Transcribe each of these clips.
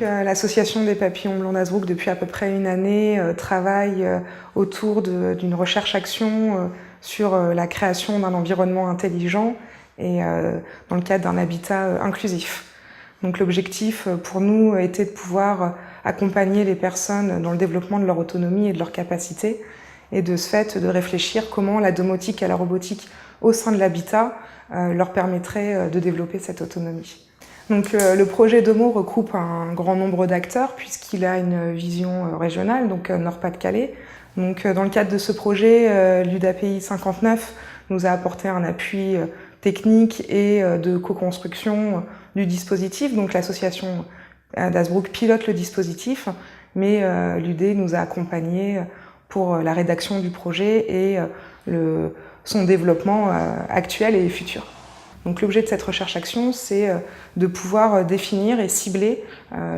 L'association des papillons blancs d'Hazebrouck, depuis à peu près une année, travaille autour d'une recherche-action sur la création d'un environnement intelligent et dans le cadre d'un habitat inclusif. Donc l'objectif pour nous était de pouvoir accompagner les personnes dans le développement de leur autonomie et de leur capacité, et de ce fait de réfléchir comment la domotique et la robotique au sein de l'habitat leur permettrait de développer cette autonomie. Donc le projet Domo recoupe un grand nombre d'acteurs puisqu'il a une vision régionale, donc Nord-Pas-de-Calais. Donc dans le cadre de ce projet, l'UDAPI 59 nous a apporté un appui technique et de co-construction du dispositif. Donc l'association d'Hazebrouck pilote le dispositif, mais l'UD nous a accompagnés pour la rédaction du projet et son développement actuel et futur. Donc l'objet de cette recherche-action, c'est de pouvoir définir et cibler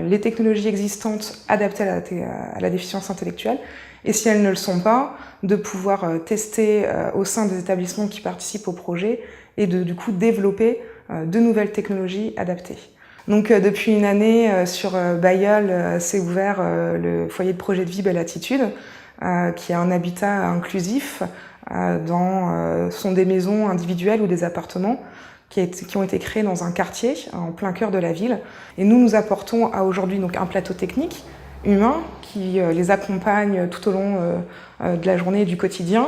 les technologies existantes adaptées à la déficience intellectuelle, et si elles ne le sont pas, de pouvoir tester au sein des établissements qui participent au projet et de du coup développer de nouvelles technologies adaptées. Donc depuis une année, sur Bailleul, s'est ouvert le foyer de projet de vie Belle Attitude, qui est un habitat inclusif. Sont des maisons individuelles ou des appartements qui ont été créés dans un quartier en plein cœur de la ville. Et nous apportons à aujourd'hui donc un plateau technique humain qui les accompagne tout au long de la journée et du quotidien.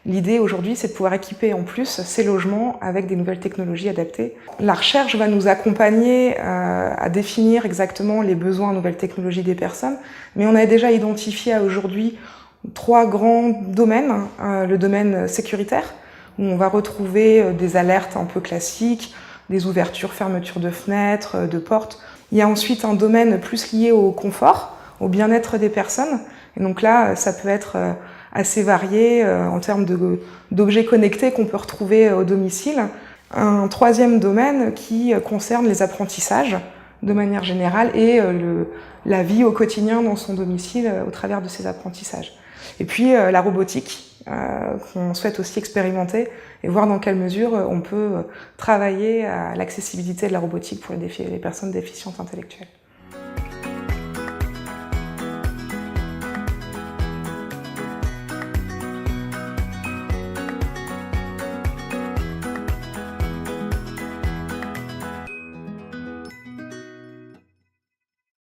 L'idée aujourd'hui, c'est de pouvoir équiper en plus ces logements avec des nouvelles technologies adaptées. La recherche va nous accompagner à définir exactement les besoins en nouvelles technologies des personnes, mais on a déjà identifié à aujourd'hui 3 grands domaines. Le domaine sécuritaire, où on va retrouver des alertes un peu classiques, des ouvertures, fermetures de fenêtres, de portes. Il y a ensuite un domaine plus lié au confort, au bien-être des personnes. Et donc là, ça peut être assez varié en termes d'objets connectés qu'on peut retrouver au domicile. Un 3e domaine qui concerne les apprentissages de manière générale et la vie au quotidien dans son domicile au travers de ces apprentissages. Et puis la robotique, qu'on souhaite aussi expérimenter et voir dans quelle mesure on peut travailler à l'accessibilité de la robotique pour les personnes déficientes intellectuelles.